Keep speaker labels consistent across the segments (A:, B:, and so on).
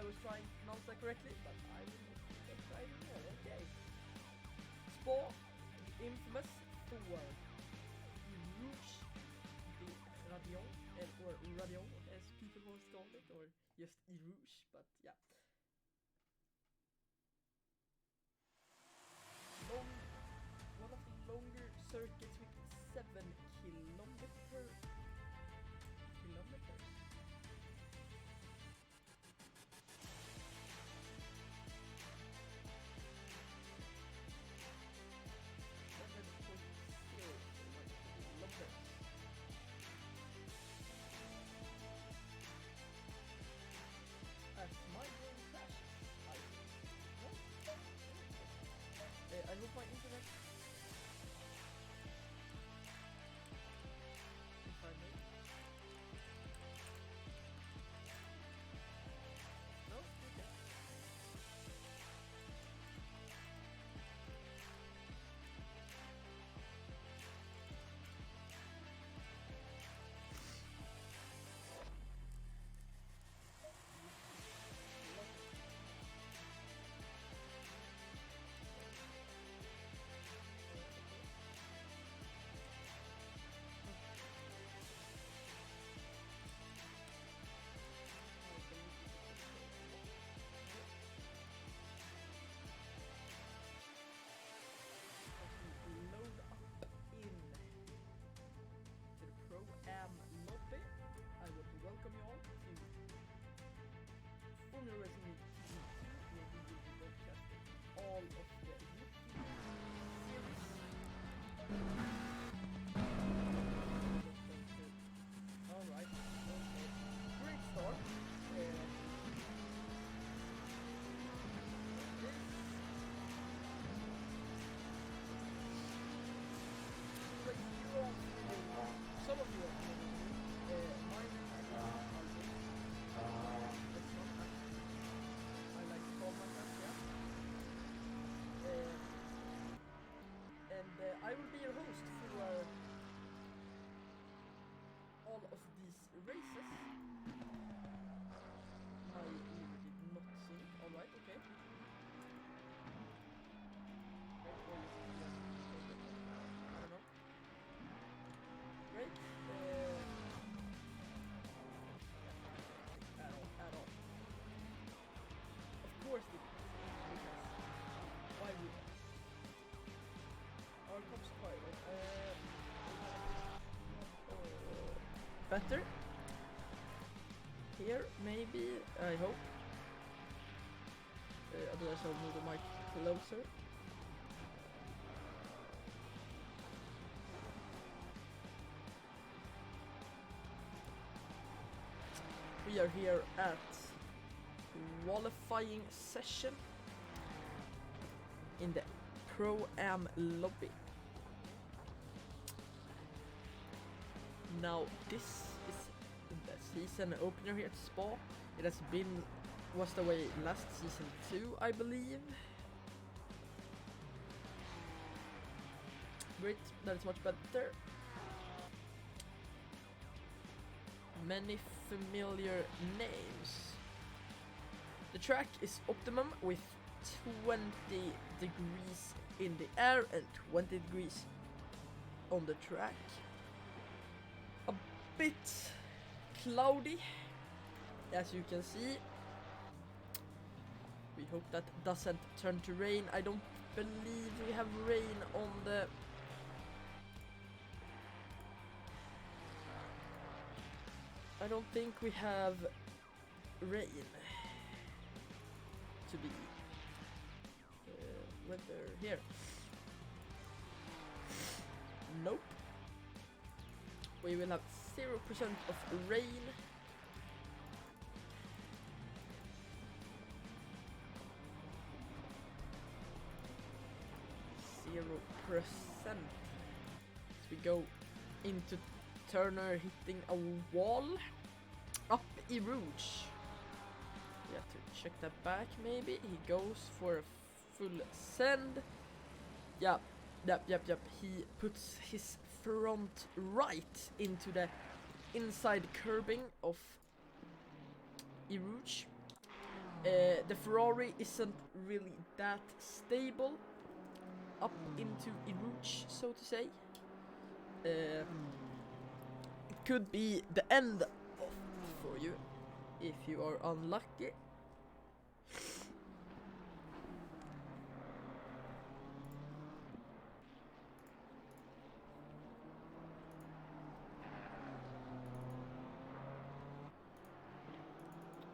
A: I was trying to pronounce that correctly, but I will not try anymore. Okay. Spa, infamous for Rouge de Radion, or Radion as people once called it, or just Rouge, but yeah. One of the longer circuits with 7 kilometers. As my brain crashes, I hope my internet. If I may. No? Okay. Load up in to the Proam lobby. I would welcome you all to Formula Racing Week GT3, where we will be broadcasting all of the series. Alright, okay. Great start. Some of you are my name is I like to call myself, yeah. And I will be your host for all of these races. My ear did not sing. Alright, okay. I don't know. Great. At all. Of course it is. Because why would our cops pilot? Better. Here, maybe. I hope. Otherwise, I'll move the mic closer. We are here at qualifying session in the Proam lobby. Now this is the season opener here at Spa. It was the way last season too, I believe. Great, that is much better. Many familiar names. The track is optimum with 20 degrees in the air and 20 degrees on the track. A bit cloudy, as you can see. We hope that doesn't turn to rain. I don't believe we have rain on the I don't think we have rain to be weather here. Nope. We will have 0% of rain. As we go into Turner hitting a wall up Rouge. We have to check that back maybe. He goes for a full send. Yep. He puts his front right into the inside curbing of Rouge. The Ferrari isn't really that stable up into Rouge, so to say. It could be the end for you if you are unlucky.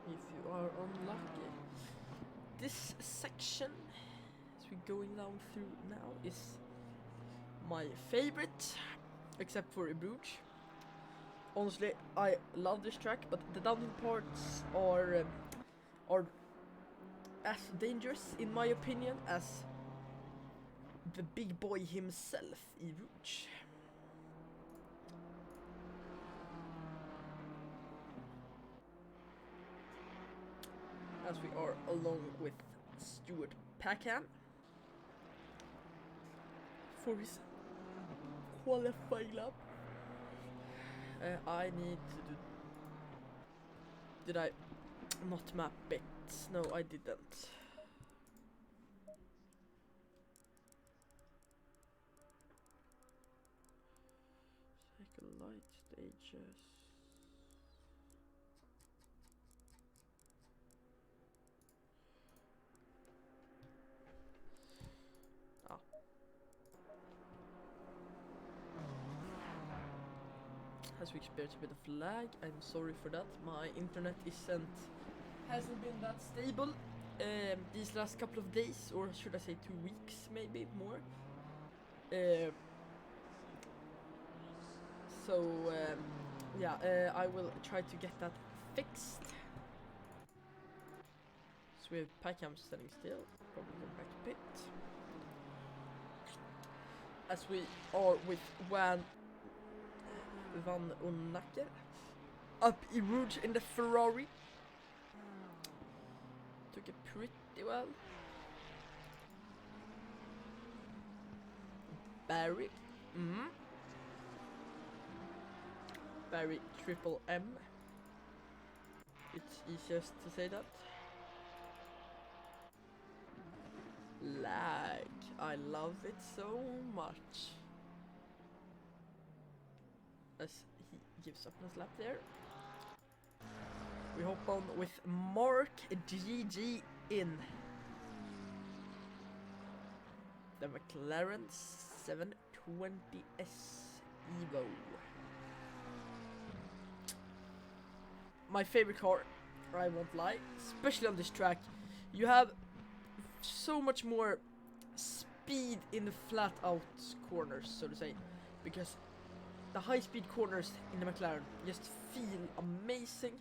A: If you are unlucky. This section, as we're going down through now, is my favorite, except for Bruges. Honestly, I love this track, but the downhill parts are as dangerous, in my opinion, as the big boy himself, Rouge. As we are along with Stuart Packham for his qualifying lap. I need to do... Did I not map it? No, I didn't. Cycle light stages. As we experience a bit of lag, I'm sorry for that. My internet hasn't been that stable these last couple of days, or should I say 2 weeks, maybe more. I will try to get that fixed. So we have Packham standing still, probably go back a bit. As we are with Van Onnacker up in Rouge in the Ferrari. Took it pretty well. Barry. Barry triple M. It's easiest to say that. Lag. I love it so much. As he gives up his lap there. We hop on with Mark GG in the McLaren 720S Evo. My favorite car, I won't lie, especially on this track. You have so much more speed in the flat out corners, so to say, because the high speed corners in the McLaren just feel amazing.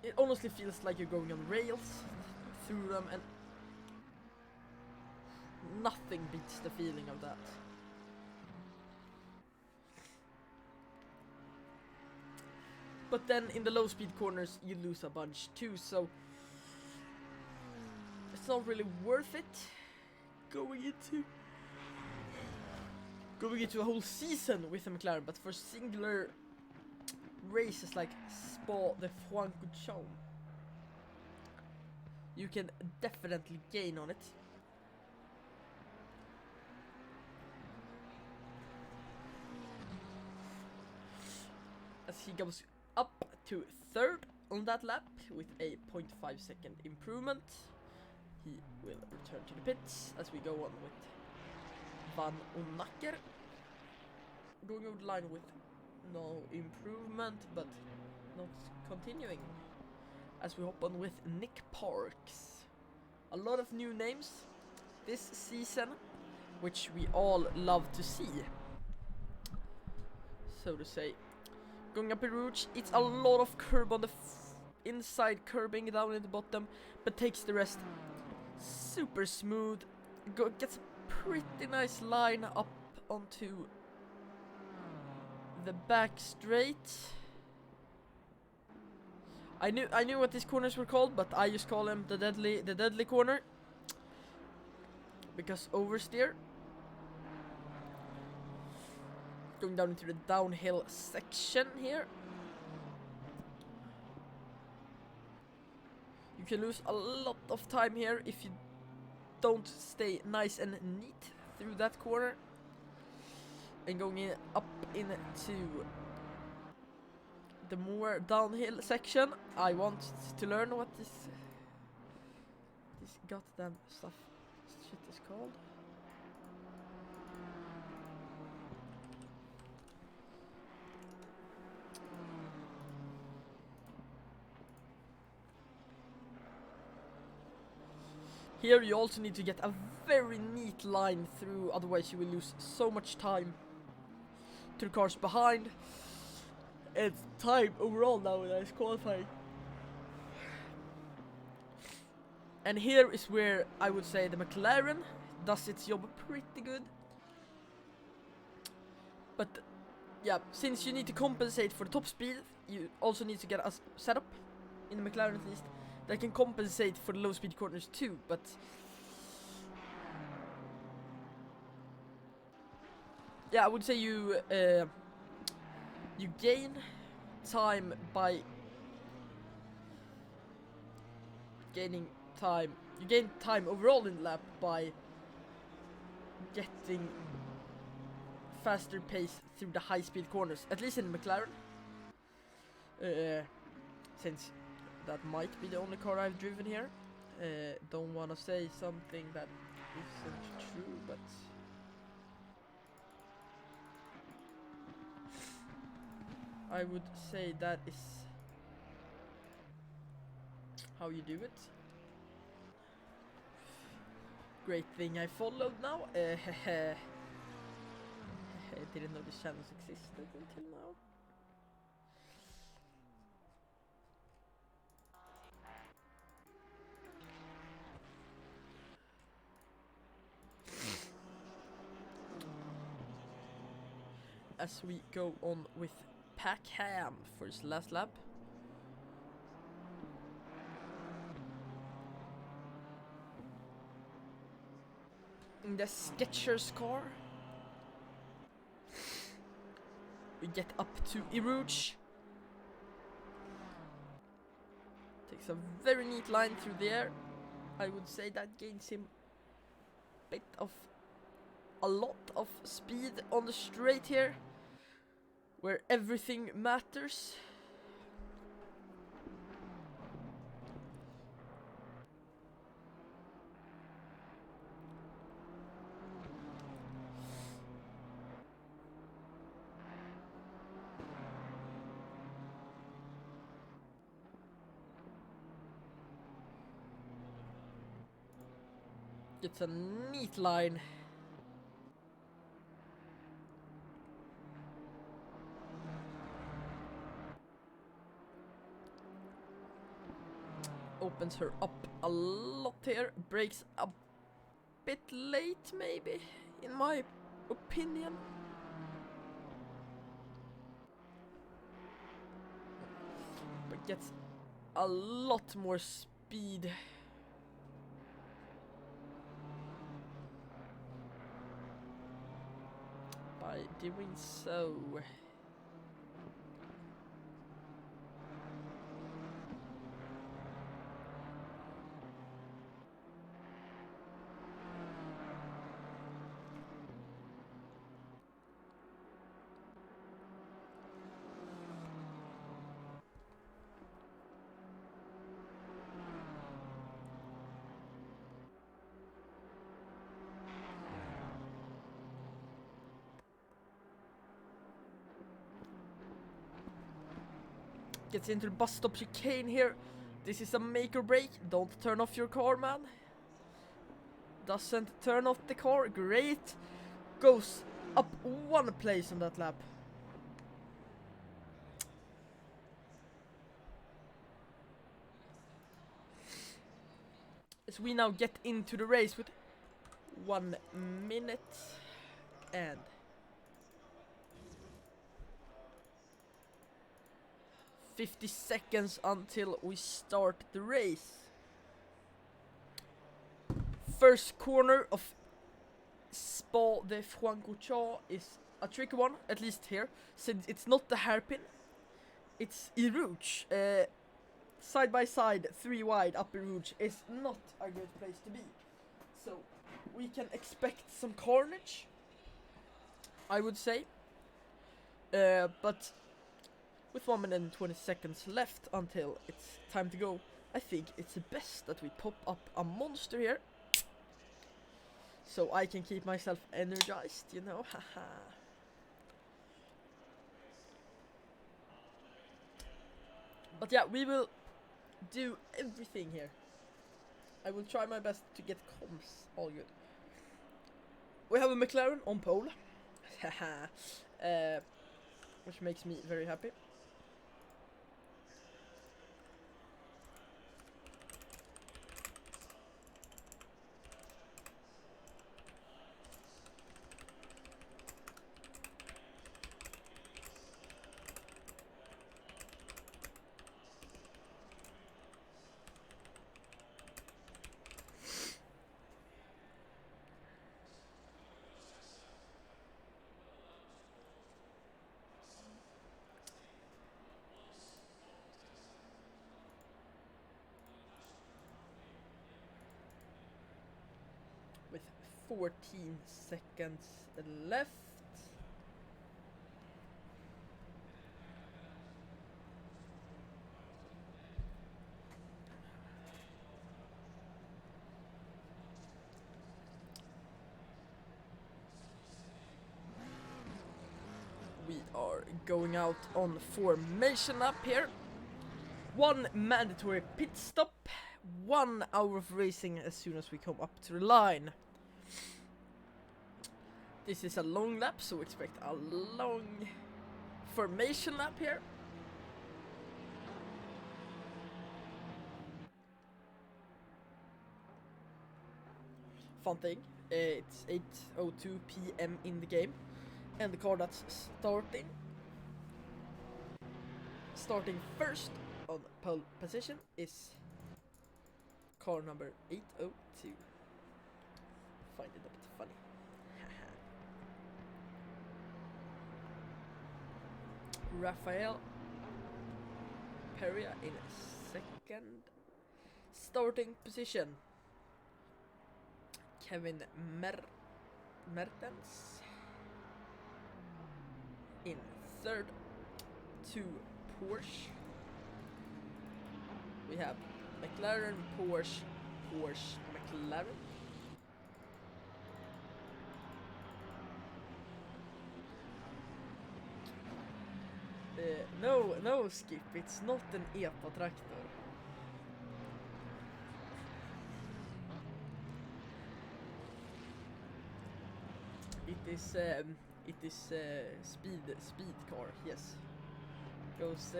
A: It honestly feels like you're going on rails through them, and nothing beats the feeling of that. But then in the low speed corners you lose a bunch too, so it's not really worth it going into a whole season with a McLaren. But for singular races like Spa de Francorchamps, you can definitely gain on it. As he goes up to third on that lap with a 0.5 second improvement. He will return to the pits as we go on with Van Onnacker. Going over the line with no improvement, but not continuing. As we hop on with Nick Parks. A lot of new names this season, which we all love to see, so to say. Going up in Rouge, it's a lot of curb on the inside, curbing down in the bottom, but takes the rest super smooth. Gets a pretty nice line up onto the back straight. I knew what these corners were called, but I just call them the deadly corner, because oversteer. Going down into the downhill section here. can lose a lot of time here if you don't stay nice and neat through that corner. And going in, up into the more downhill section, I want to learn what this goddamn shit is called. Here you also need to get a very neat line through, otherwise you will lose so much time to the cars behind. It's time overall now that is qualifying. And here is where I would say the McLaren does its job pretty good. But yeah, since you need to compensate for the top speed, you also need to get a setup, in the McLaren at least, that can compensate for the low speed corners too. But yeah, I would say you gain time by gaining time. You gain time overall in the lap by getting faster pace through the high speed corners, at least in the McLaren. Since that might be the only car I've driven here. Don't want to say something that isn't true, but I would say that is how you do it. Great thing I followed now. I didn't know the channels existed until now. As we go on with Proam for his last lap. In the Skechers car, we get up to Erouge. Takes a very neat line through the air. I would say that gains him a lot of speed on the straight here, where everything matters. It's a neat line. Opens her up a lot here. Brakes a bit late, maybe, in my opinion. But gets a lot more speed. By doing so. Gets into the bus stop chicane here. This is a make or break. Don't turn off your car, man. Doesn't turn off the car. Great. Goes up one place on that lap. As we now get into the race with 1 minute and 50 seconds until we start the race. First corner of Spa de Francorchamps is a tricky one, at least here, since it's not the hairpin, it's Erouge. side by side, 3 wide up in Rouge is not a good place to be. So we can expect some carnage, I would say. But with 1 minute and 20 seconds left until it's time to go, I think it's best that we pop up a monster here. So I can keep myself energized, you know, haha. But yeah, we will do everything here. I will try my best to get comms all good. We have a McLaren on pole, which makes me very happy. With 14 seconds left. We are going out on formation up here. 1 mandatory pit stop. 1 hour of racing as soon as we come up to the line. This is a long lap, so expect a long formation lap here. Fun thing, it's 8:02 p.m. in the game, and the car that's starting first on pole position is car number 802. Find it a bit funny. Rafael Peria in second. Starting position, Kevin Mertens in third. 2 Porsche. We have McLaren, Porsche, McLaren. No, Skip, it's not an EPA-traktor. It is speed car, yes. Because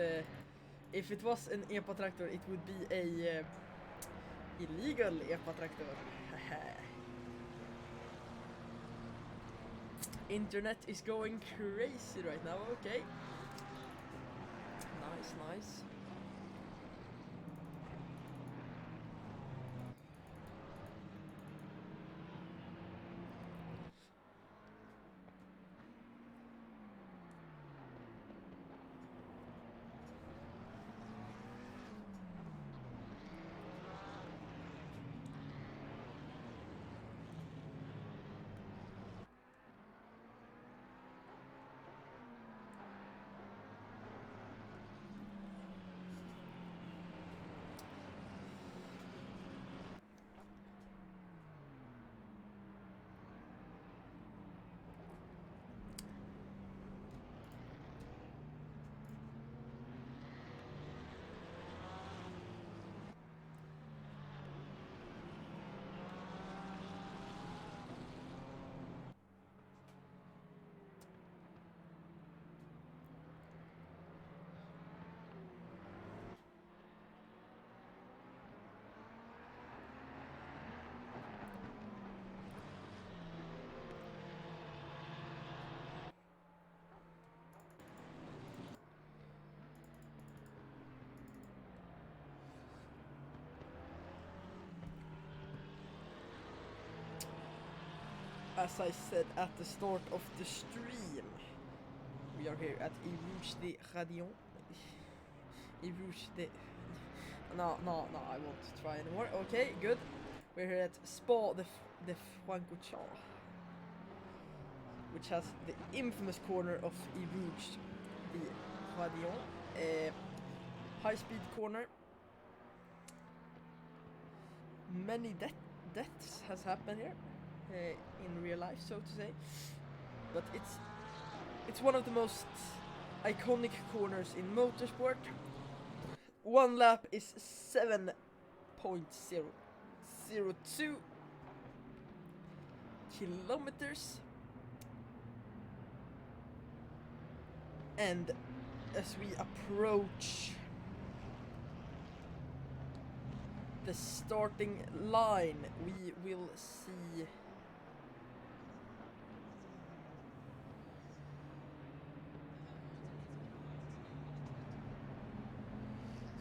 A: if it was an EPA-traktor, it would be a illegal EPA-traktor. Internet is going crazy right now, okay. Nice. As I said at the start of the stream, we are here at Rouge de Radion. Rouge de No, I won't try anymore. Okay, good. We're here at Spa de Francorchamps, which has the infamous corner of Rouge, the Radion. High-speed corner. Many deaths has happened here in real life, so to say. But it's one of the most iconic corners in motorsport. One lap is 7.002 kilometers, and as we approach the starting line, we will see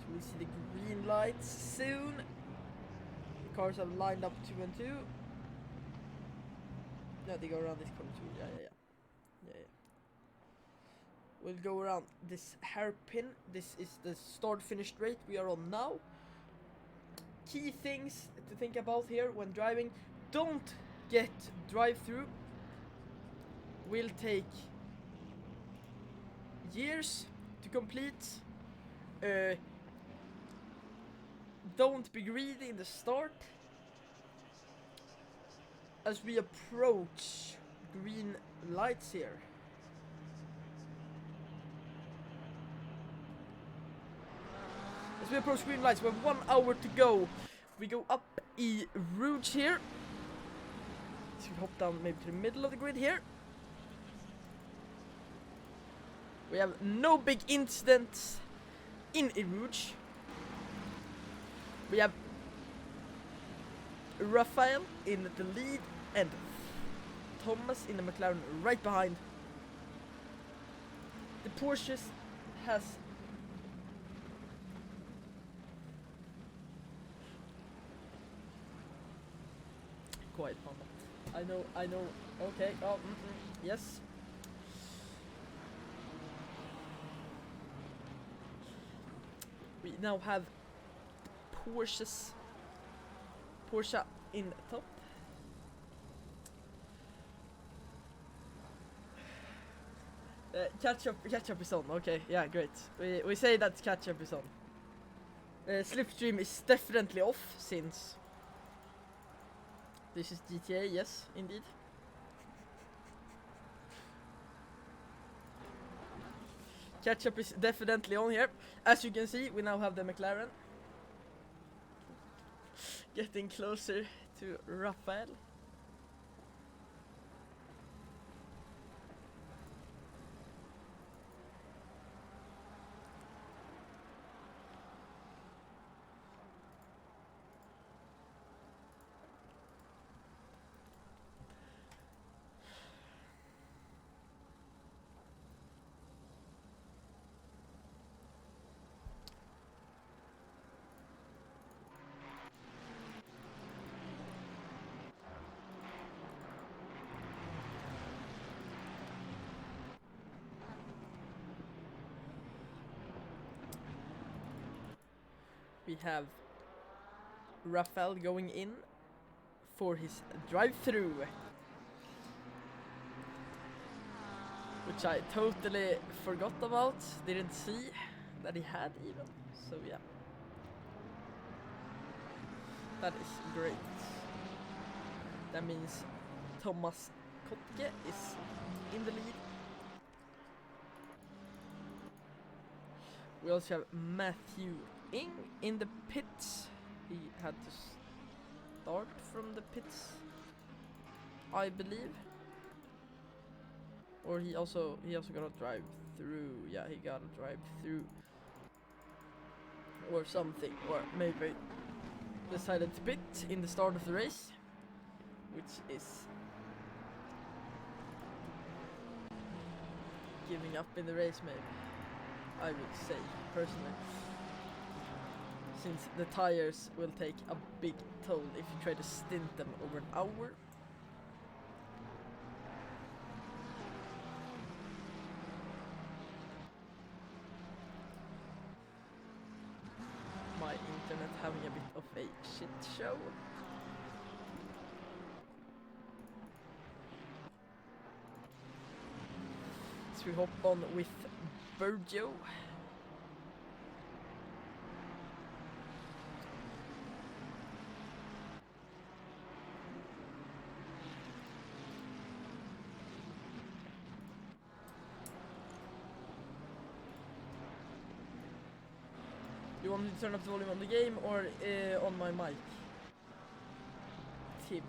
A: we'll see the green lights soon. The cars have lined up 2 and 2. Yeah, they go around this corner too. Yeah. We'll go around this hairpin. This is the start-finish straight we are on now. Key things to think about here when driving: don't get drive-through. Will take years to complete. Don't be greedy in the start. As we approach green lights here. As we approach green lights, we have 1 hour to go. We go up Rouge here. So we hop down maybe to the middle of the grid here. We have no big incidents in Rouge. We have Raphael in the lead and Thomas in the McLaren right behind. The Porsche has quite fun. I know. Okay. Oh, yes. We now have Porsche in top. Catch up is on. Okay, yeah, great. We say that catch up is on. Slipstream is definitely off since this is GTA. Yes, indeed. Catch up is definitely on here. As you can see, we now have the McLaren getting closer to Raphael. We have Raphael going in for his drive-through, which I totally forgot about, didn't see that he had even, so yeah. That is great. That means Thomas Kotke is in the lead. We also have Matthew Ing in the pits. He had to start from the pits, I believe. Or he also got a drive through. Yeah, he got a drive through or something, or maybe decided to pit in the start of the race, which is giving up in the race, maybe, I would say personally, since the tires will take a big toll if you try to stint them over an hour. my internet having a bit of a shit show. So we hop on with Burjo. You want me to turn up the volume on the game or on my mic? Tim.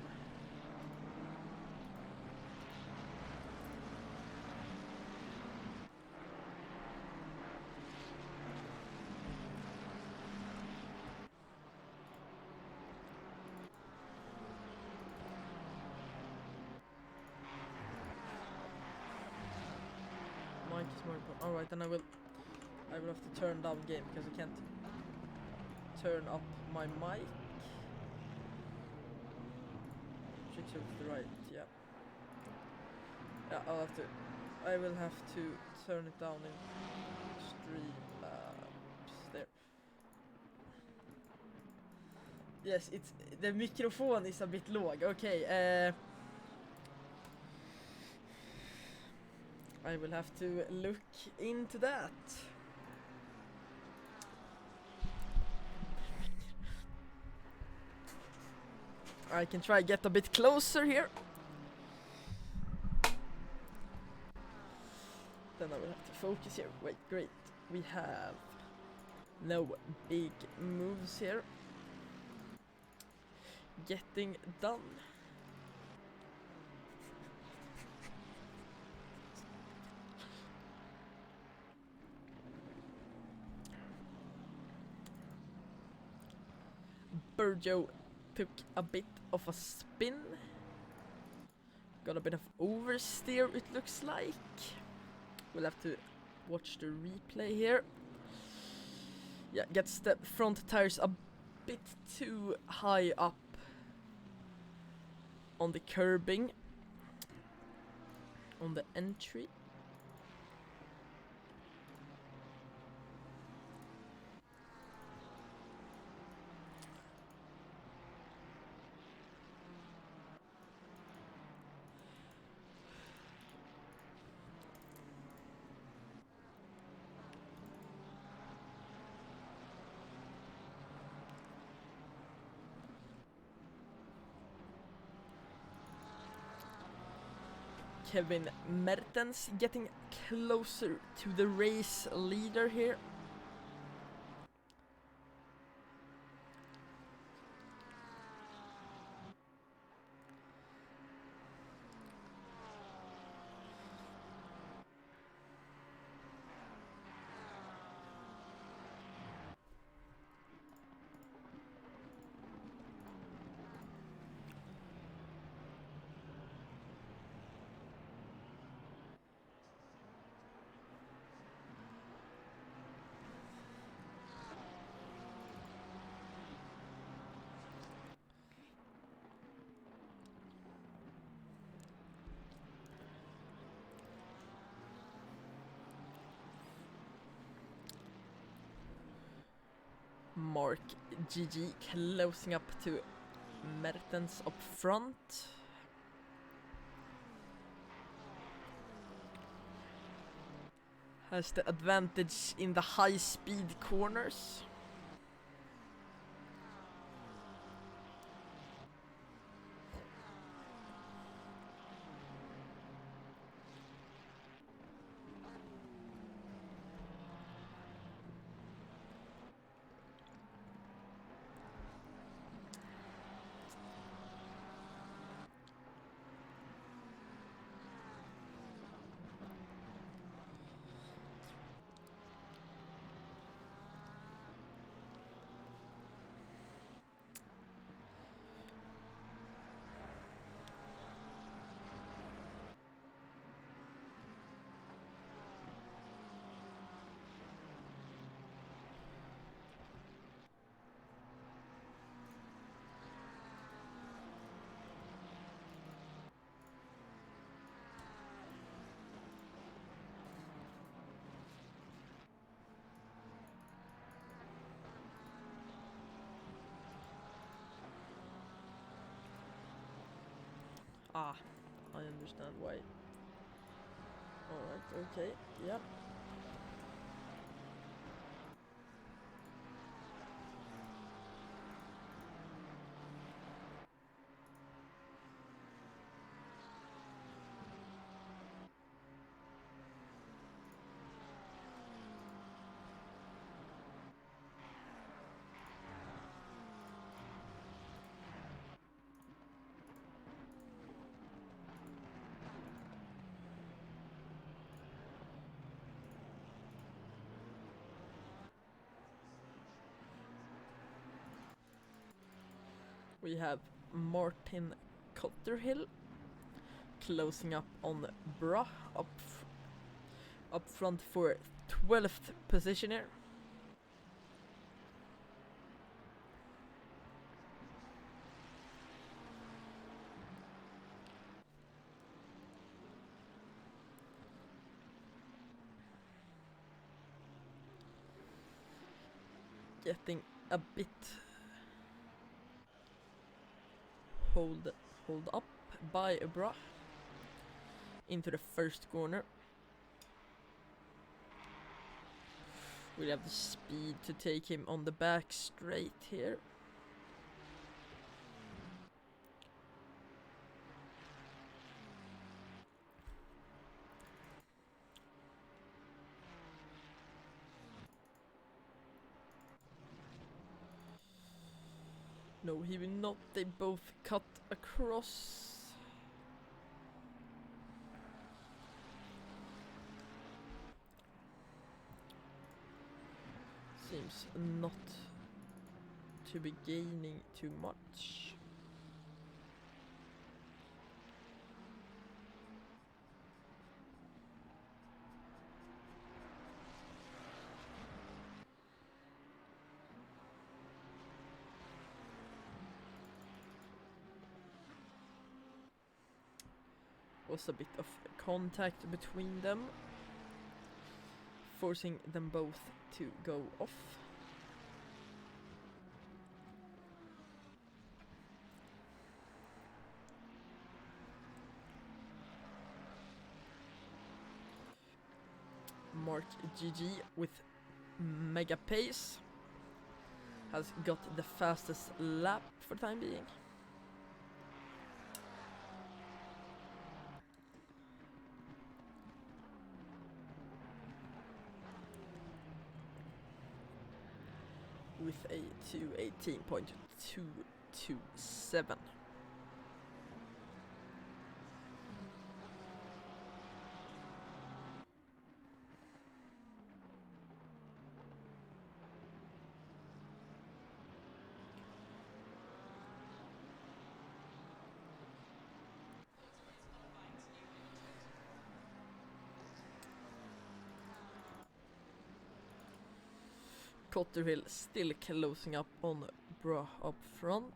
A: Mic is more important. Alright, then I will have to turn down game because I can't turn up my mic. Tricks over to the right, yeah. Yeah, I will have to turn it down in stream there. Yes, the microphone is a bit low. Okay, I will have to look into that. I can try get a bit closer here. Then I will have to focus here. Wait, great. We have no big moves here. Getting done. Burjo took a bit of a spin. Got a bit of oversteer, it looks like. We'll have to watch the replay here. Yeah, gets the front tires a bit too high up on the curbing on the entry. Kevin Mertens getting closer to the race leader here. Mark GG closing up to Mertens up front. Has the advantage in the high speed corners. Ah, I understand why. Alright, okay, yep. We have Martin Cotterhill closing up on Bra up front for 12th position here. Getting a bit hold up by Bra into the first corner. We have the speed to take him on the back straight here. No, he will not. They both cut across. Seems not to be gaining too much. Was a bit of contact between them, forcing them both to go off. Mark GG with mega pace has got the fastest lap for the time being. With a 2:18.227. Cotterhill still closing up on Bra up front.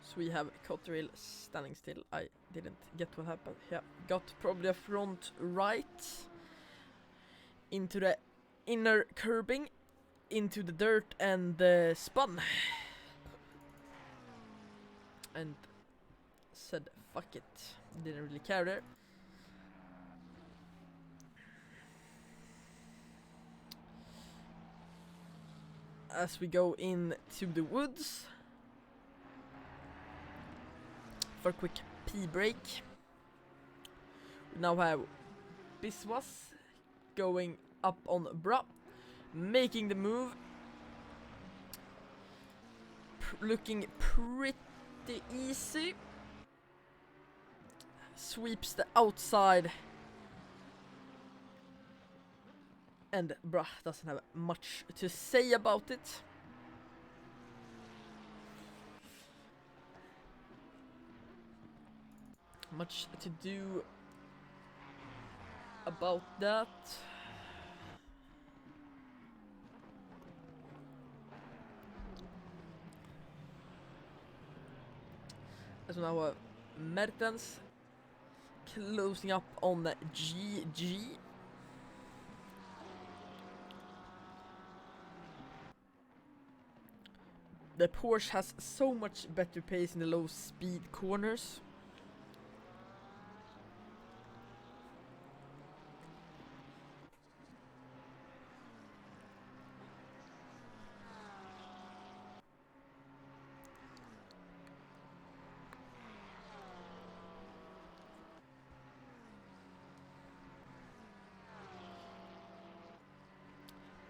A: So we have Cotterhill standing still. I didn't get what happened. Yeah, got probably a front right into the inner curbing, into the dirt, and spun. And said fuck it. Didn't really care there. As we go into the woods for a quick pee break. We now have Biswas going up on Bra, making the move, looking pretty easy. Sweeps the outside, and Bra doesn't have much to say about it. much to do about that. So now Mertens closing up on the GG. The Porsche has so much better pace in the low speed corners.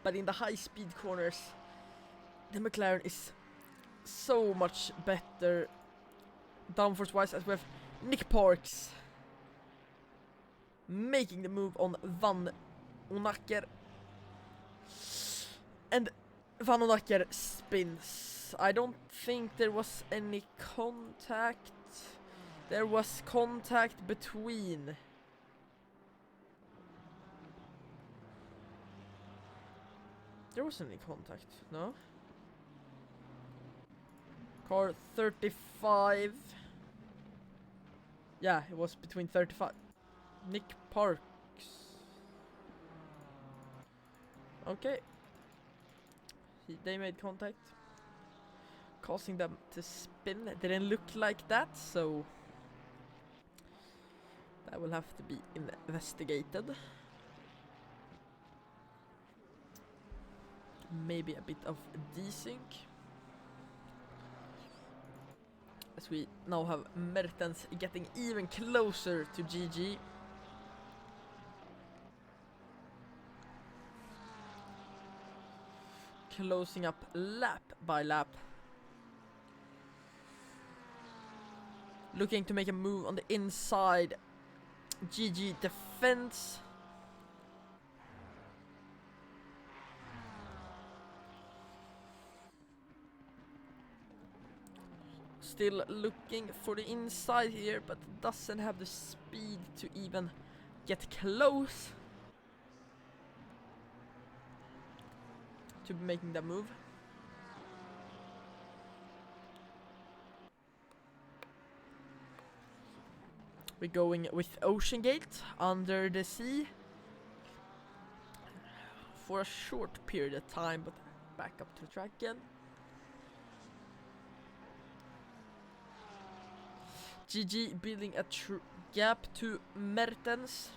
A: But in the high speed corners, the McLaren is so much better downforce wise, as we have Nick Parks making the move on Van Onakker, and Van Onakker spins. I don't think there was any contact. There was contact between. There wasn't any contact, no? Car 35. Yeah, it was between 35. Nick Parks. Okay. They made contact, causing them to spin. It didn't look like that, so that will have to be investigated. Maybe a bit of desync, as we now have Mertens getting even closer to GG. Closing up lap by lap. Looking to make a move on the inside. GG defense. Still looking for the inside here, but doesn't have the speed to even get close to making that move. We're going with Ocean Gate, under the sea, for a short period of time, but back up to the track again. GG building a gap to Mertens.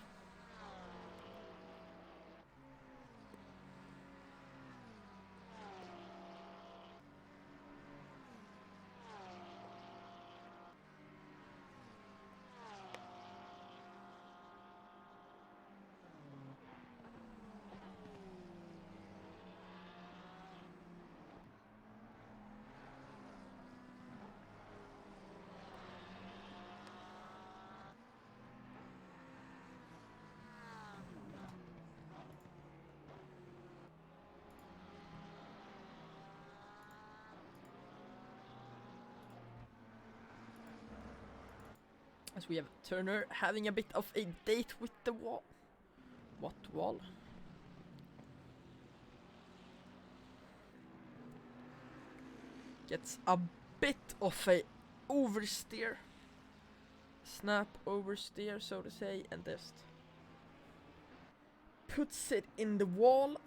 A: As we have Turner having a bit of a date with the wall. What wall? Gets a bit of a oversteer. Snap oversteer, so to say, and just puts it in the wall.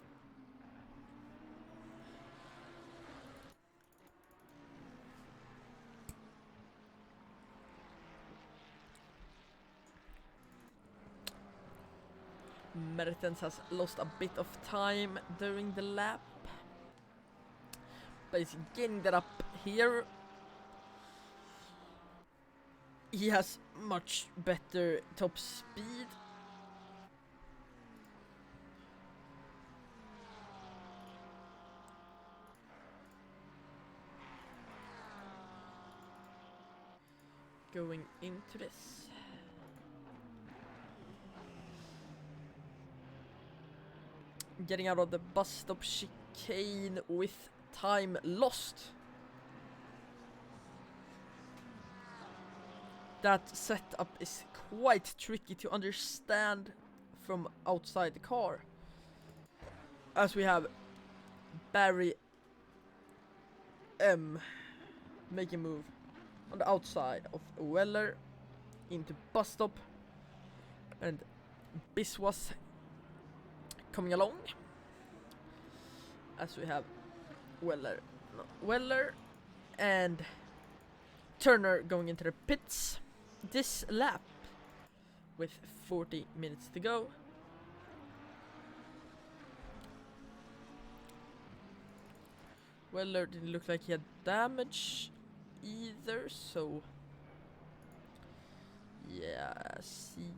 A: Mertens has lost a bit of time during the lap, but he's getting that up here. He has much better top speed. Going into this. Getting out of the bus stop chicane with time lost. that setup is quite tricky to understand from outside the car. As we have Barry M make a move on the outside of Weller into bus stop, and Biswas coming along as we have Weller and Turner going into the pits this lap with 40 minutes to go. Weller didn't look like he had damage either, so yeah, see,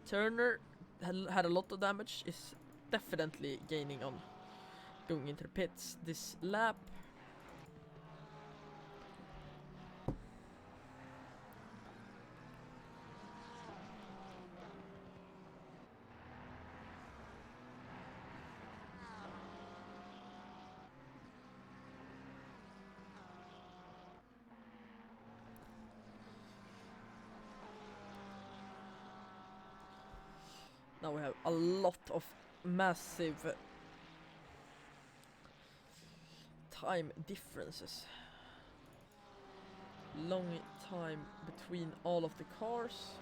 A: Turner had a lot of damage, is definitely gaining on going into the pits this lap. Now we have a lot of massive time differences. Long time between all of the cars.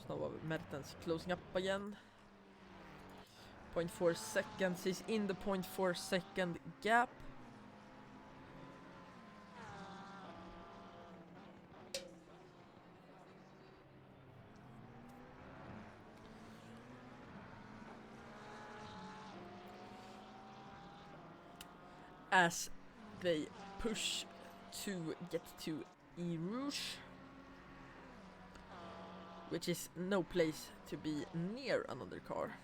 A: So now Mertens closing up again. 0.4 seconds, he's in the 0.4 second gap. As they push to get to E Rouge, which is no place to be near another car.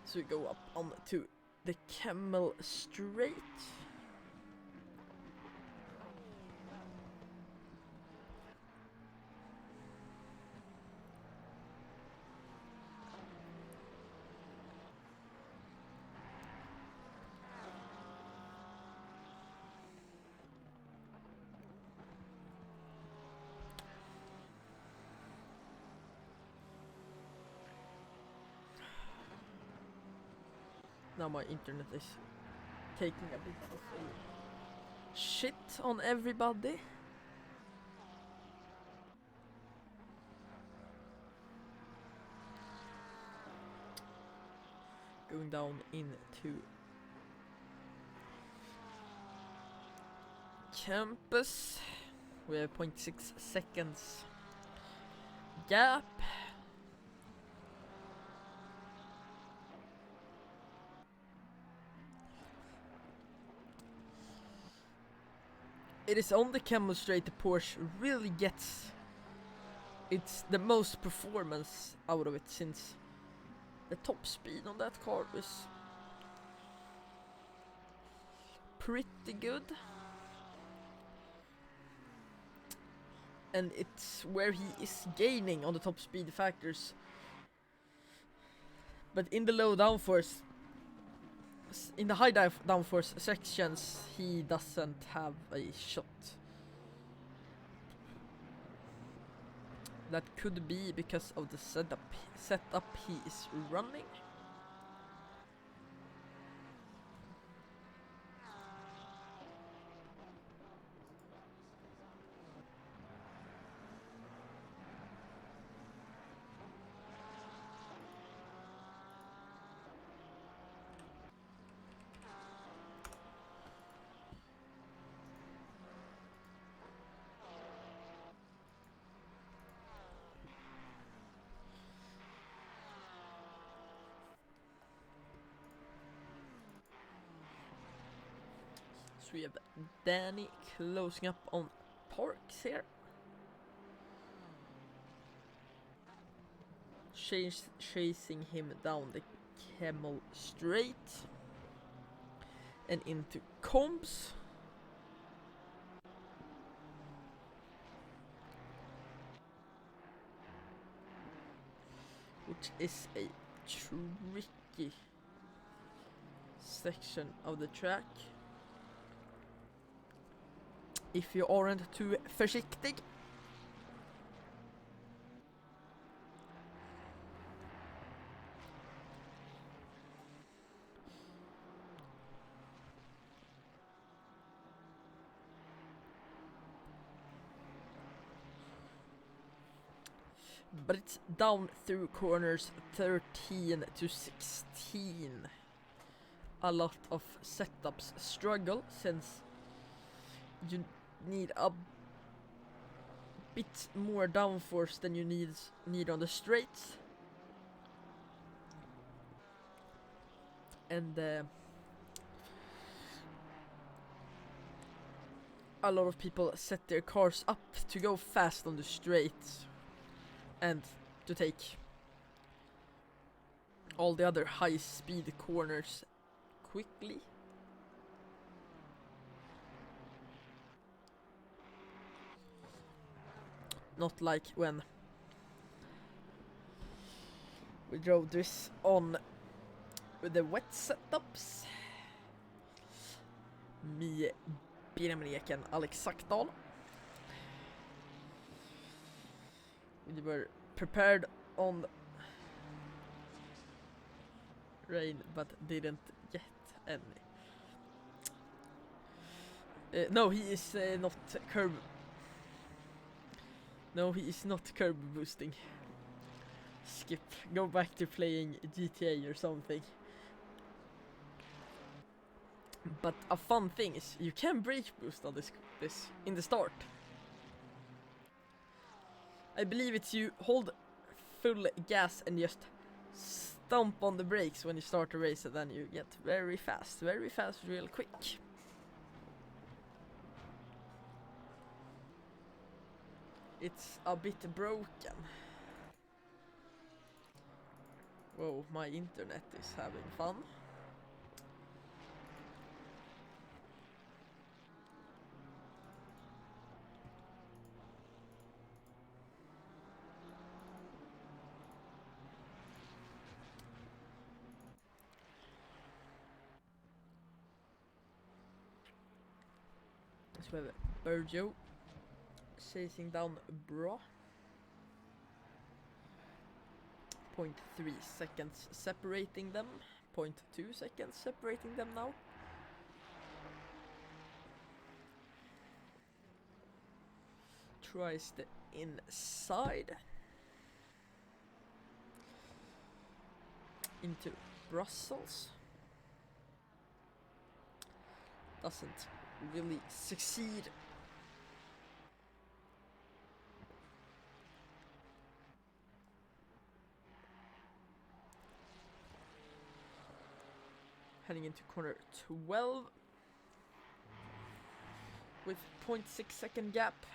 A: So we go up on to the Camel Straight. Now my internet is taking a bit of a shit on everybody. Going down into campus. We have 0.6 seconds gap. It is on the Camel Straight the Porsche really gets the most performance out of it, since the top speed on that car is pretty good. And it's where he is gaining on the top speed factors. But in the low downforce, in the high downforce sections, he doesn't have a shot. That could be because of the setup he is running. So we have Danny closing up on Parks here. Chasing him down the Camel Straight and into Combs. Which is a tricky section of the track. If you aren't too försiktig. But it's down through corners 13 to 16. A lot of setups struggle since you need a bit more downforce than you need on the straights. And a lot of people set their cars up to go fast on the straights and to take all the other high-speed corners quickly. Not like when we drove this on with the wet setups. Me, Benjamin Alex Sackdahl. We were prepared on rain but didn't get any. No, he is not curb. No, he is not curb boosting. Skip. Go back to playing GTA or something. But a fun thing is you can brake boost on this in the start. I believe it's you hold full gas and just stomp on the brakes when you start a race, and then you get very fast, real quick. It's a bit broken. Whoa, my internet is having fun. So we have Bergio chasing down Bra. 0.3 seconds separating them. 0.2 seconds separating them now. Tries the inside. Into Brussels. Doesn't really succeed. Heading into corner 12 with 0.6 second gap.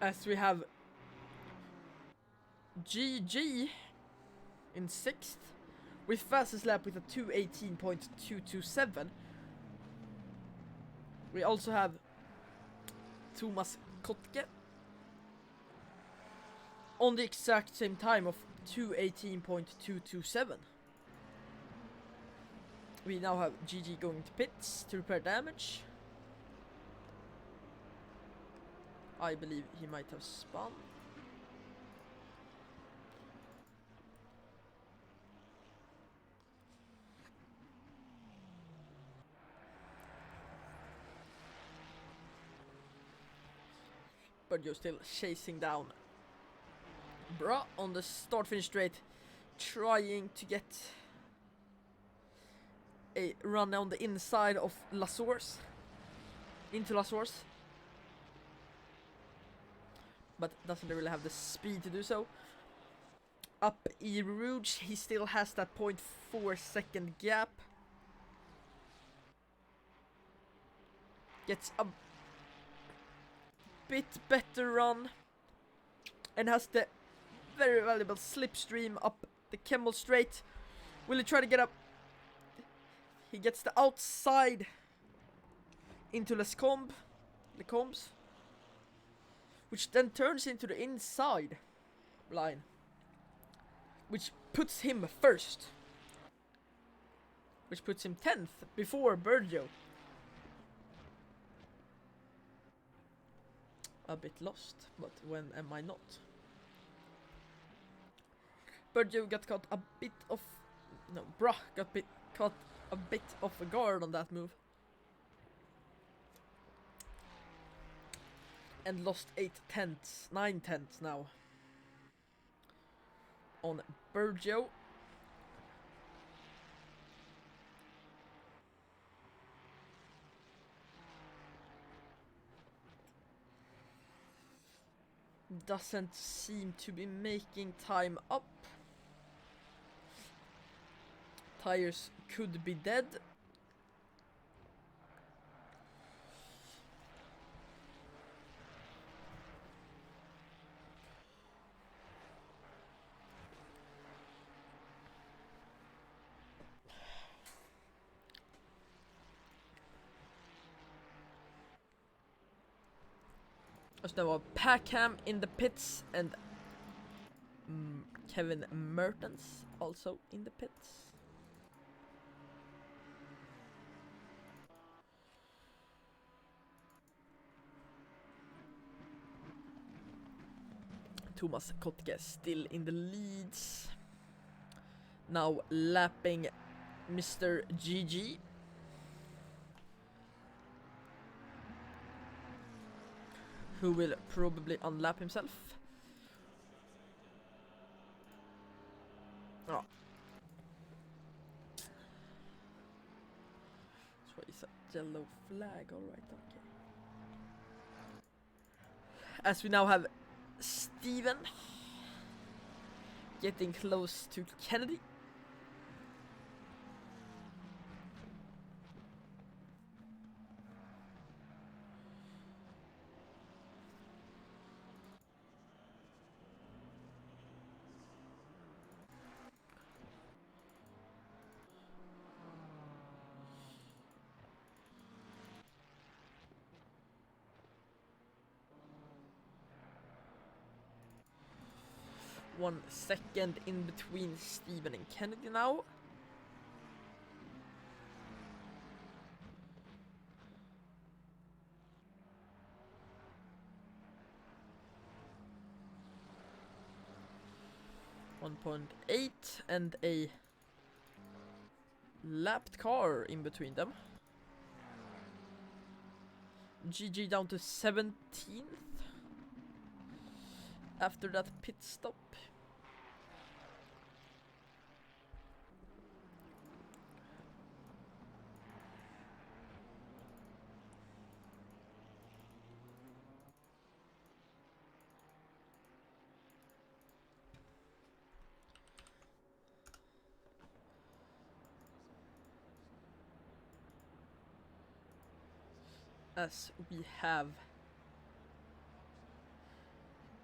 A: As we have GG in 6th with fastest lap with a 2:18.227. We also have Thomas Kotke on the exact same time of 2:18.227. We now have GG going to pits to repair damage. I believe he might have spun. But you're still chasing down Bra on the start-finish straight, trying to get a run on the inside of La Source, into La Source. but doesn't really have the speed to do so. Up E Rouge, he still has that 0.4 second gap. Gets a bit better run and has the very valuable slipstream up the Kemmel straight. Will he try to get up? He gets the outside into Lescombes, which then turns into the inside line, which puts him first, which puts him 10th before Bergio. A bit lost, but when am I not? Bergio got caught a bit of... No, Brach got caught a bit off a guard on that move. And lost 9 tenths now. On Bergio. Doesn't seem to be making time up. Tires could be dead. Så det var Packham in the pits and Kevin Mertens also in the pits. Thomas Kottke still in the leads. Now lapping Mr. GG. Who will probably unlap himself. Oh. So it's a yellow flag, alright, okay. As we now have Steven getting close to Kennedy. One second in between Steven and Kennedy now. .8 and a lapped car in between them. GG down to 17th after that pit stop. As we have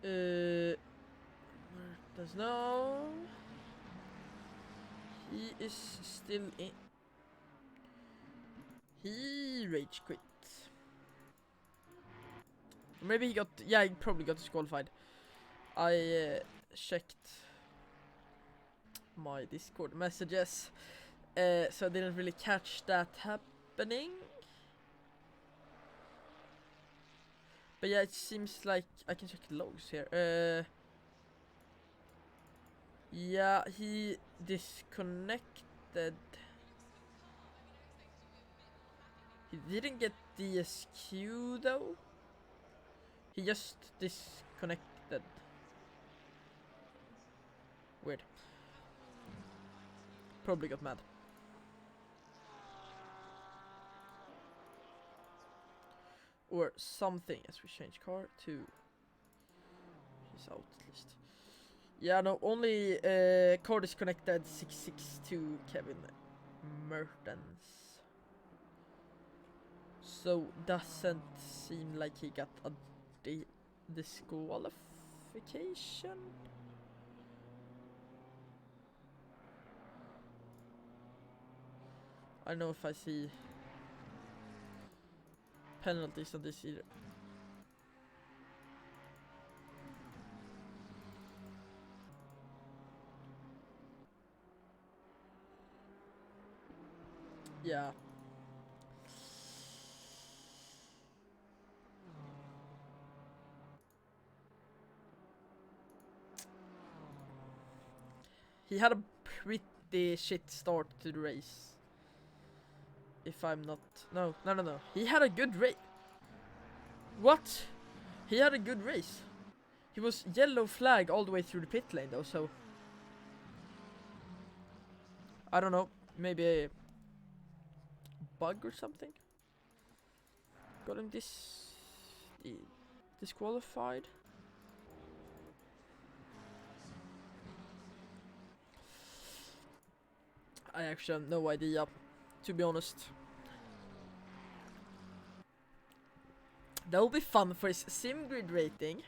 A: does now he is still in. He rage quit. Maybe he got, yeah, he probably got disqualified. I checked my Discord messages, so I didn't really catch that happening. But yeah, it seems like I can check logs here. Yeah, he disconnected. He didn't get DSQ though. He just disconnected. Weird. Probably got mad. Or something as we change car to is out at least. Yeah, no, only cord is connected 662 Kevin Mertens. So doesn't seem like he got a disqualification. I don't know if I see penalties on this either. Yeah. He had a pretty shit start to the race. If I'm not... No. He had a good race. What? He had a good race. He was yellow flag all the way through the pit lane though, so... I don't know. Maybe a bug or something? Got him disqualified? I actually have no idea, to be honest. That will be fun for his sim grid rating.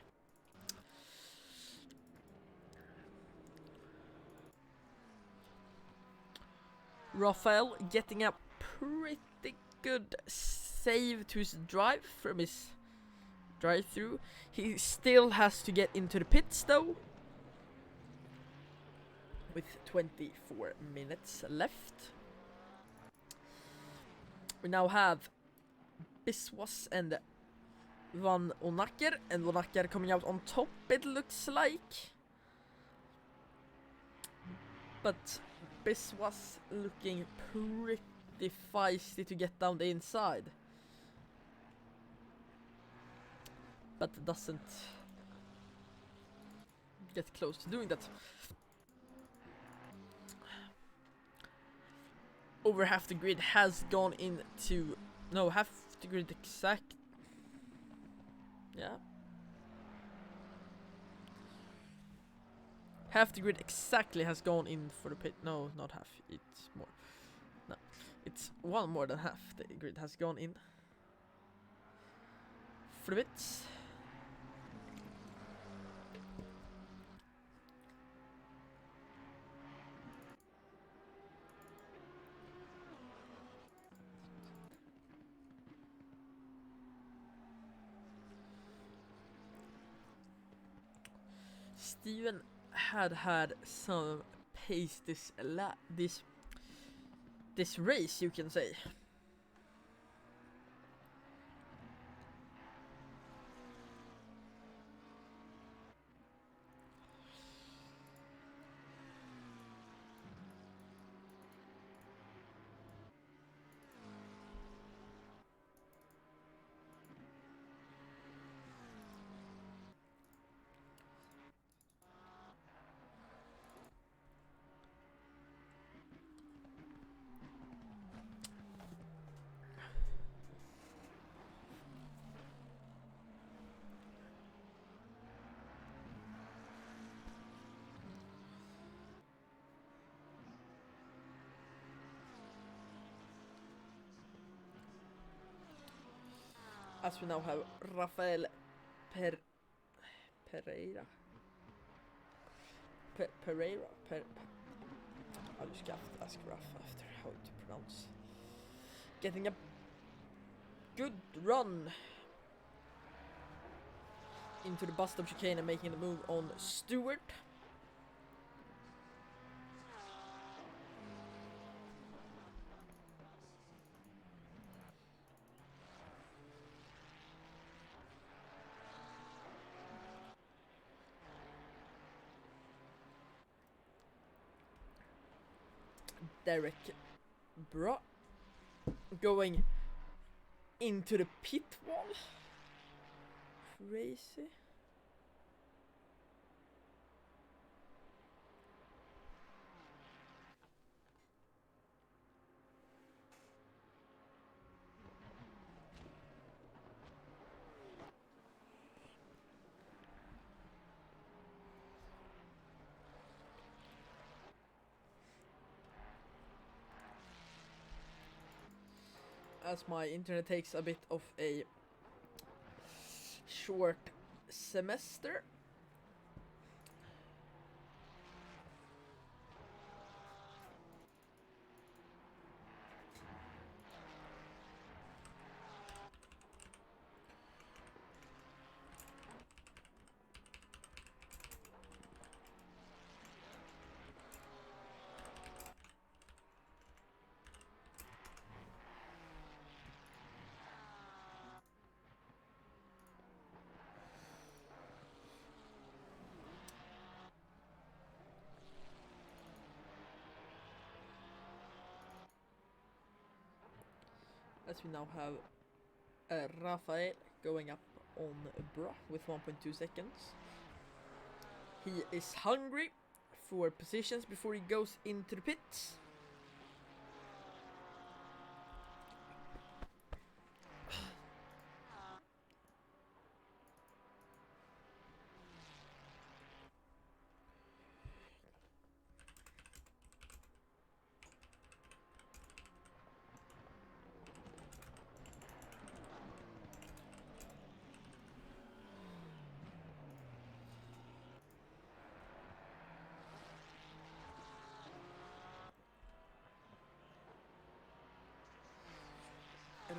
A: Rafael getting a pretty good save to his drive from his drive-through. He still has to get into the pits though, with 24 minutes left. We now have Biswas and Van Onakker, and Onakker coming out on top, it looks like. But Biswas looking pretty feisty to get down the inside, but doesn't get close to doing that. Over half the grid has gone into... No, half the grid exact... Yeah. Half the grid exactly has gone in for the pit. No, not half. It's more. No, it's one more than half the grid has gone in for the pits. Steven had some pace this race, you can say. As we now have Rafael Pereira. I'll just have to ask Raf after how to pronounce. Getting a good run into the bus stop chicane and making the move on Stewart. Derek Bro going into the pit wall. Crazy. as my internet takes a bit of a short semester. As we now have Rafael going up on Bra with 1.2 seconds. He is hungry for positions before he goes into the pits.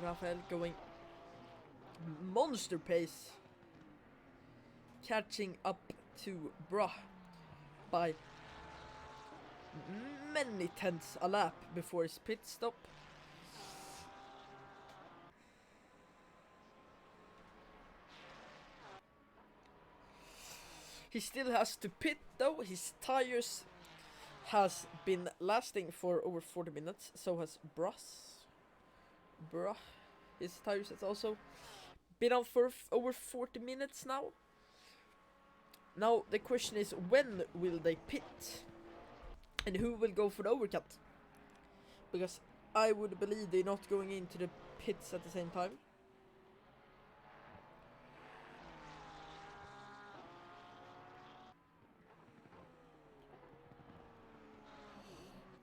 A: Rafael going monster pace, catching up to Bra by many tenths a lap before his pit stop. He still has to pit though. His tires has been lasting for over 40 minutes, so has Bra. His tires has also been on for over 40 minutes now. Now the question is, when will they pit? And who will go for the overcut? Because I would believe they're not going into the pits at the same time.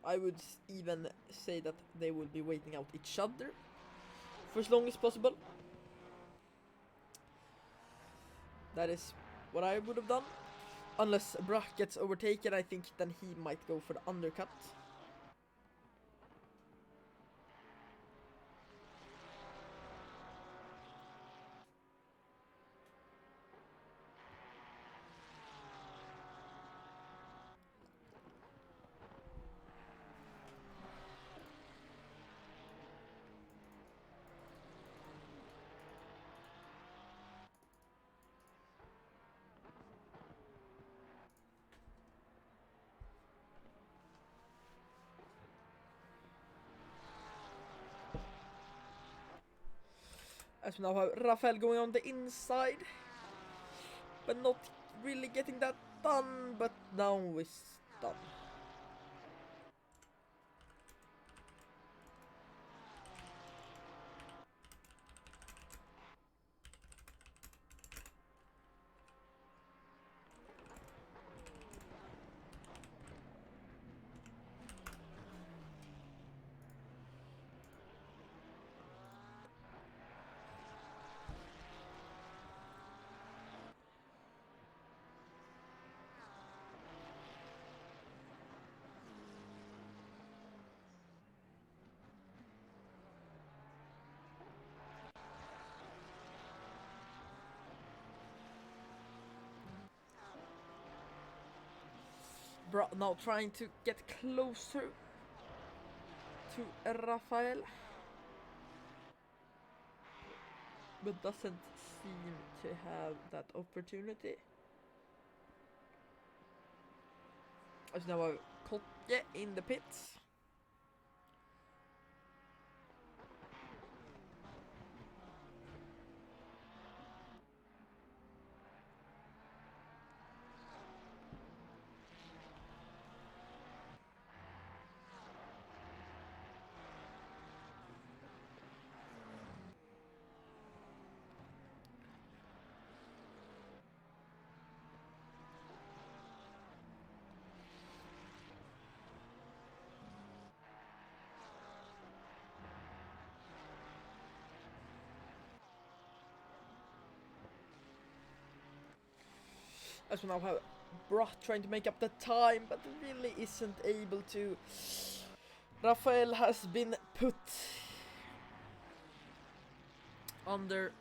A: I would even say that they will be waiting out each other for as long as possible. That is what I would have done. Unless Bra gets overtaken, I think then he might go for the undercut. As we now have Rafael going on the inside, but not really getting that done, but now it's done. Bra now trying to get closer to Rafael, but doesn't seem to have that opportunity. As now a Kotje in the pits. As we now have Brock trying to make up the time, but really isn't able to. Rafael has been put under.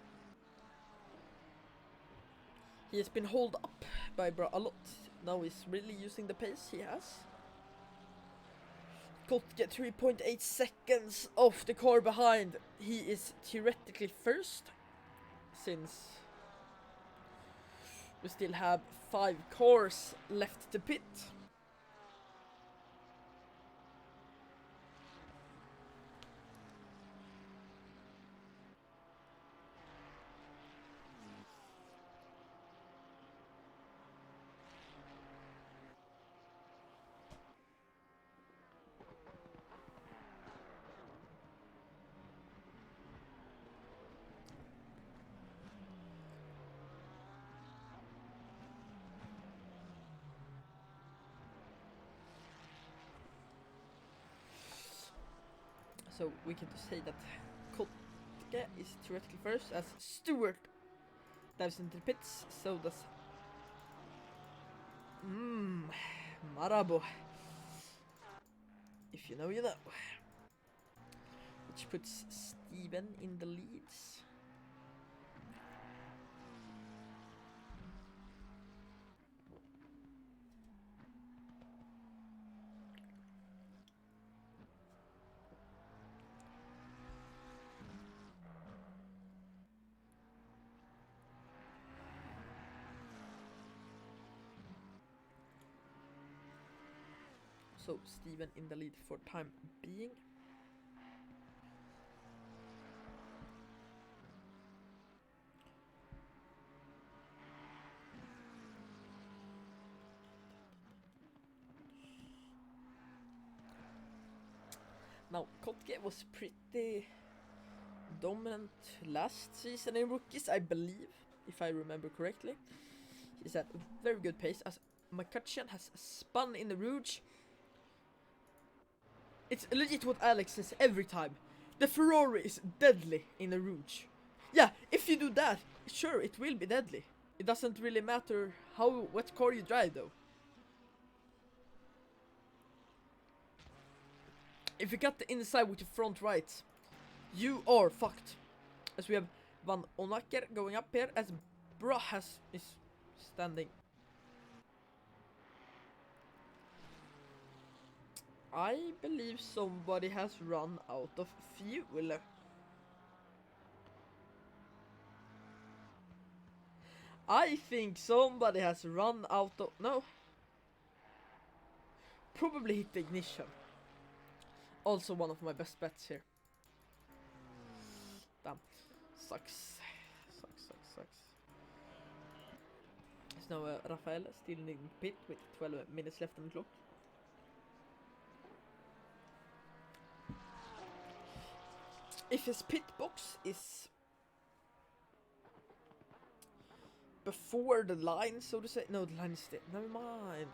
A: He has been held up by Bra a lot. Now he's really using the pace he has. Kotke 3.8 seconds off the car behind. He is theoretically first, since we still have 5 cars left to pit. So we can just say that Kotke is theoretically first, as Stewart dives into the pits. So does Marabo. If you know, you know. Which puts Steven in the leads. So Steven in the lead for time being. Now Kotke was pretty dominant last season in rookies, I believe, if I remember correctly. He's at a very good pace, as McCutcheon has spun in the Rouge. It's legit what Alex says every time. The Ferrari is deadly in the Rouge. Yeah, if you do that, sure, it will be deadly. It doesn't really matter what car you drive, though. If you cut the inside with your front right, you are fucked. As we have Van Onakker going up here, as Bra is standing. I believe somebody has run out of fuel. I think somebody has run out of... No. Probably hit the ignition. Also one of my best bets here. Damn. Sucks. Sucks. It's now Rafael still in pit with 12 minutes left on the clock. If his pit box is before the line, so to say... No, the line is still... Never mind.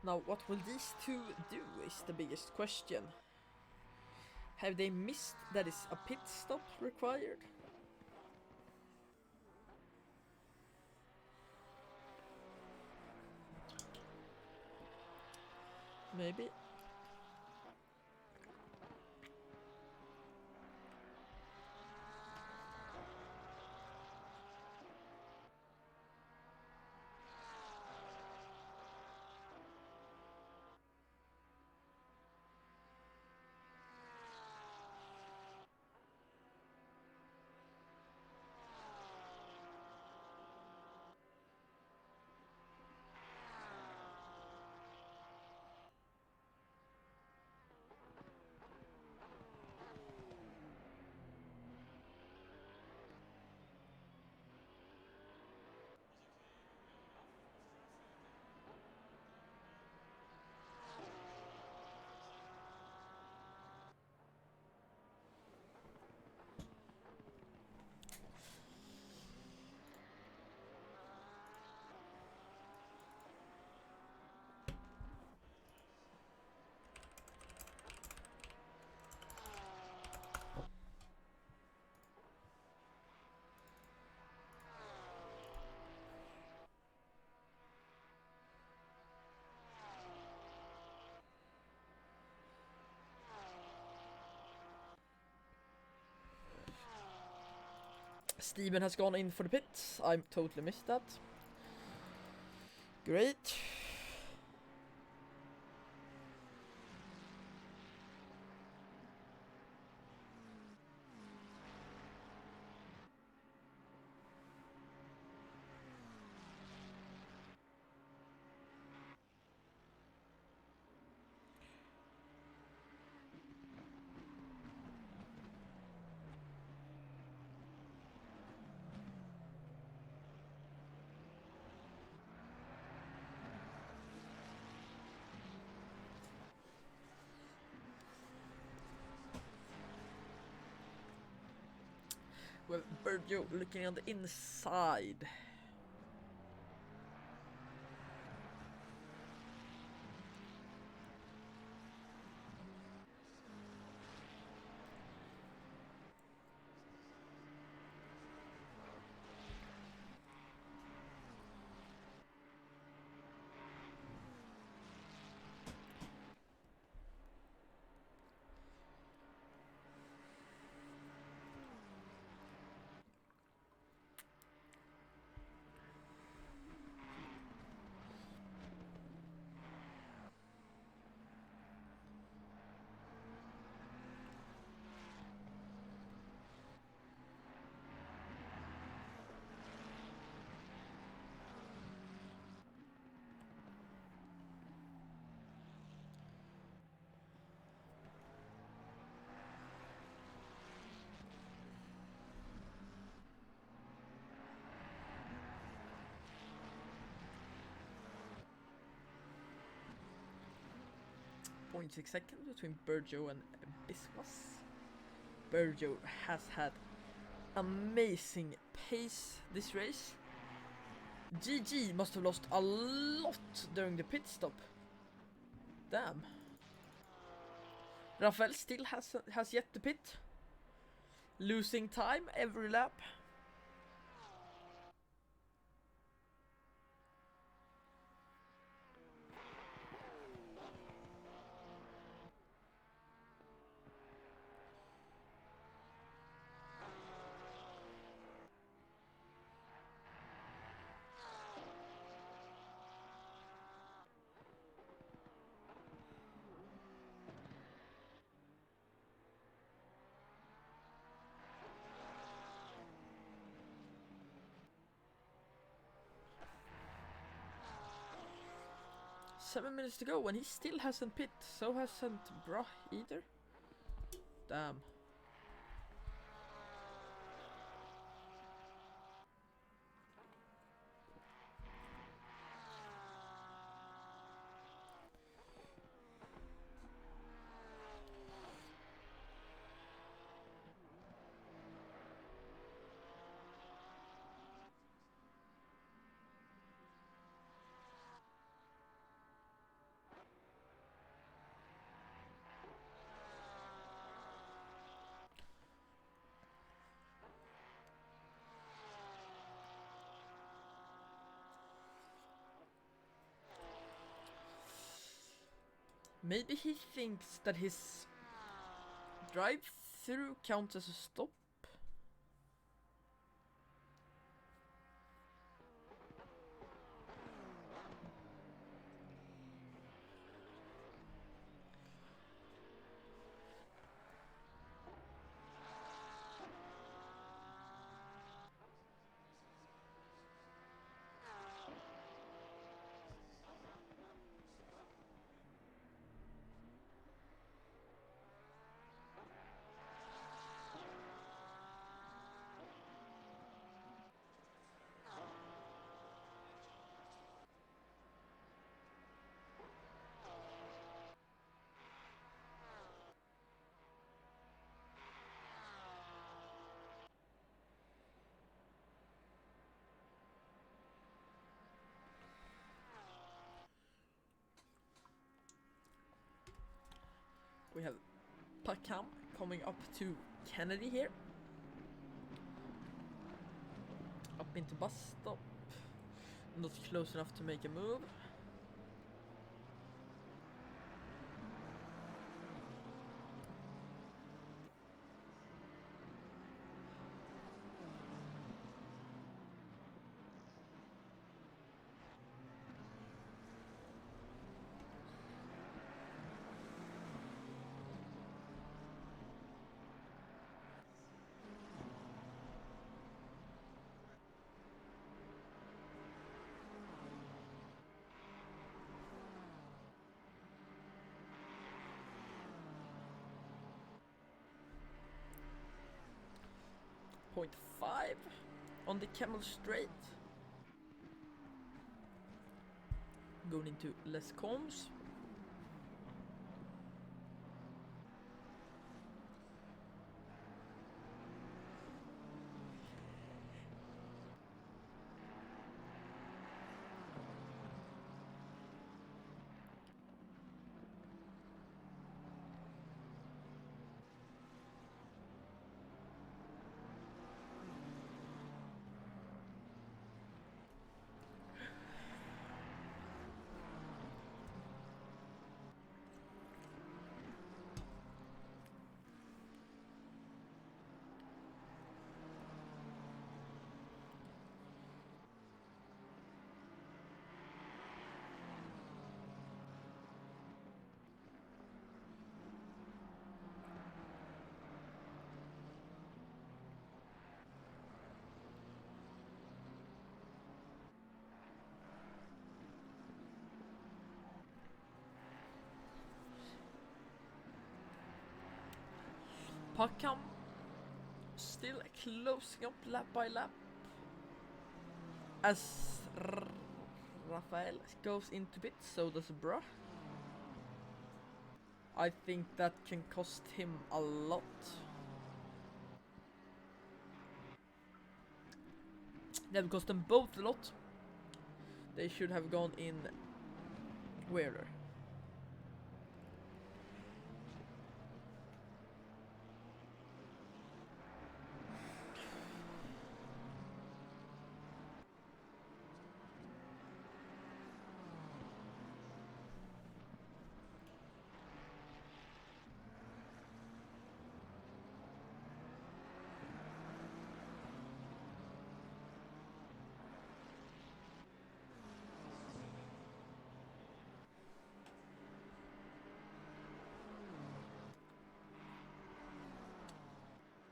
A: Now, what will these two do is the biggest question. Have they missed that is a pit stop required? Maybe. Steven has gone in for the pit. I totally missed that. Great. With Virgil looking on the inside. .6 seconds between Bergio and Biswas. Bergio has had amazing pace this race. GG must have lost a lot during the pit stop. Damn. Rafael still has yet to pit. Losing time every lap. Seven minutes to go and he still hasn't pit, so hasn't Bra either. Damn. Maybe he thinks that his drive-through counts as a stop. We have Proam coming up to Kennedy here. Up into bus stop. Not close enough to make a move. 0.5 on the Camel Straight. Going into Les Combs. Proam still closing up lap by lap as Rafael goes into pit, so does Bra. I think that can cost him a lot. That cost them both a lot. They should have gone in wearer.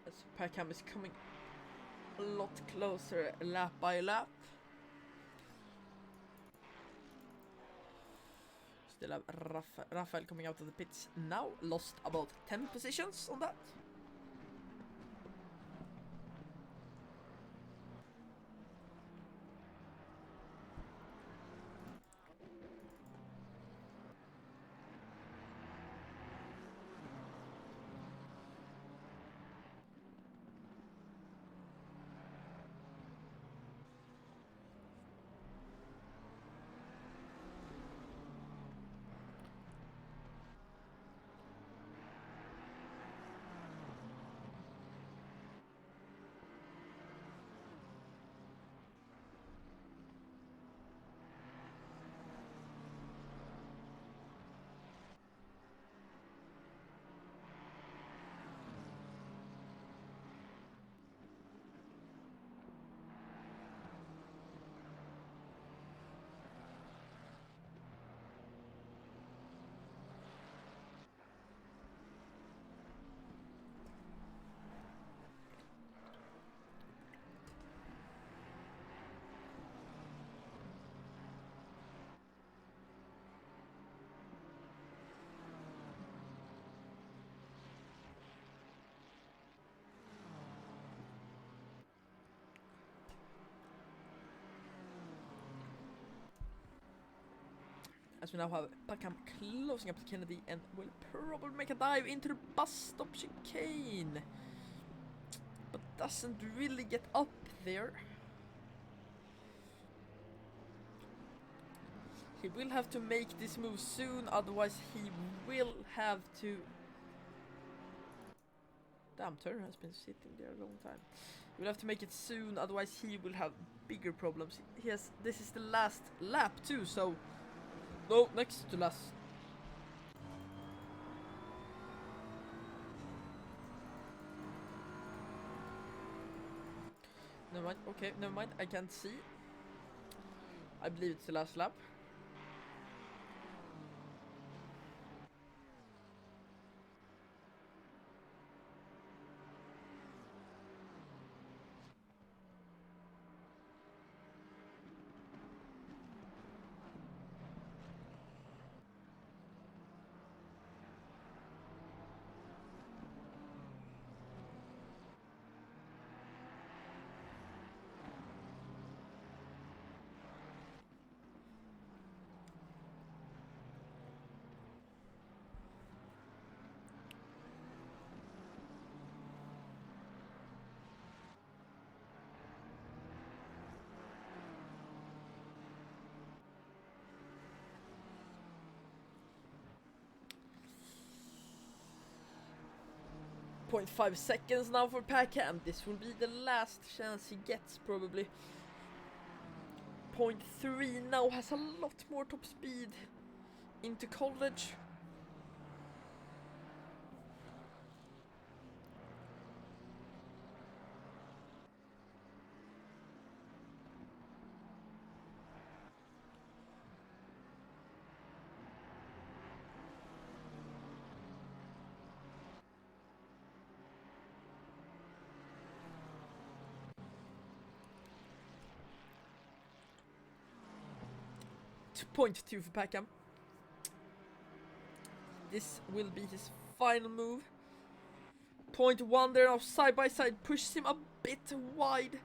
A: As Proam is coming a lot closer lap by lap. Still have Rafael coming out of the pits now. Lost about 10 positions on that. As we now have Proam closing up to Kennedy and will probably make a dive into the bus stop chicane. But doesn't really get up there. He will have to make this move soon, otherwise he will have to... Damn, Turner has been sitting there a long time. He will have to make it soon, otherwise he will have bigger problems. This is the last lap too, so... No, next to last. Never mind, okay, never mind, I can't see. I believe it's the last lap. 2.5 seconds now for Proam. This will be the last chance he gets, probably. 0.3 now has a lot more top speed into college. .2 for Proam. This will be his final move. 0.1 there now, side by side, pushes him a bit wide.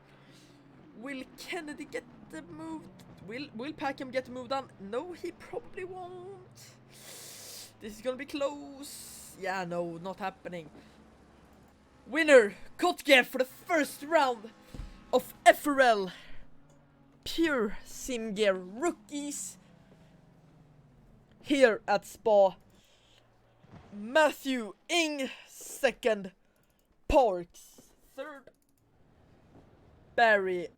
A: Will Kennedy get the move? Will Proam get the move done? No, he probably won't. This is gonna be close. Yeah, no, not happening. Winner, Kotke for the first round of FRL Pure Sim Gear Rookies here at Spa. Matthew Ing second, Parks third, Barry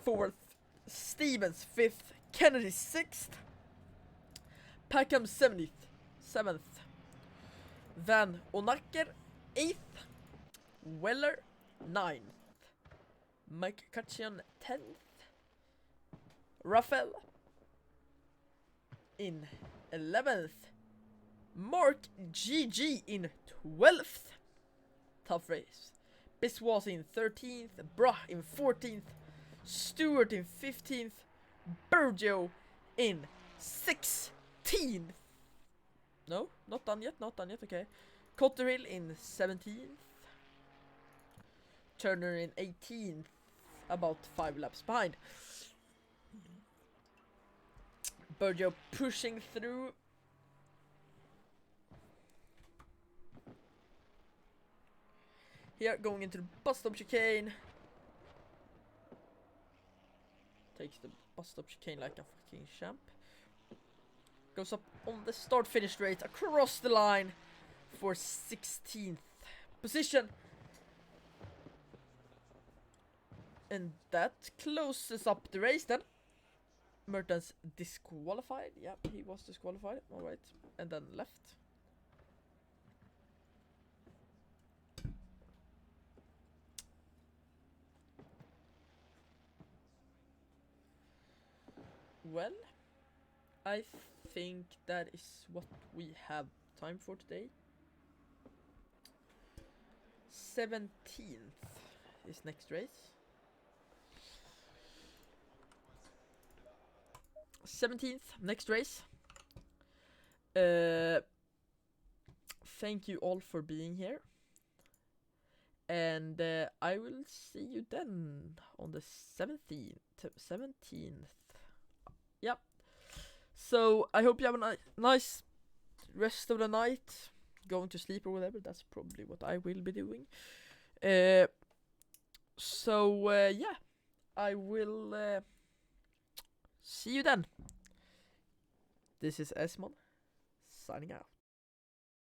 A: fourth, Stevens fifth, Kennedy sixth, Proam 7th, Van Onacker 8th, Weller 9th, Mike Kachian 10th, Rafael in 11th, Mark GG in 12th. Tough race. Biswas in 13th, Brah in 14th, Stewart in 15th, Burjo in 16th. No, not done yet, okay. Cotterill in 17th, Turner in 18th, about 5 laps behind. Burjo pushing through. Here, going into the bus stop chicane. Takes the bus stop chicane like a fucking champ. Goes up on the start-finish straight across the line for 16th position. And that closes up the race then. Mertens disqualified. Yeah, he was disqualified. Alright. And then left. Well, I think that is what we have time for today. 17th is next race. 17th, next race. Thank you all for being here. And I will see you then on the 17th. Yep. So I hope you have a nice rest of the night. Going to sleep or whatever. That's probably what I will be doing. Yeah. I will see you then. This is Esmond signing out.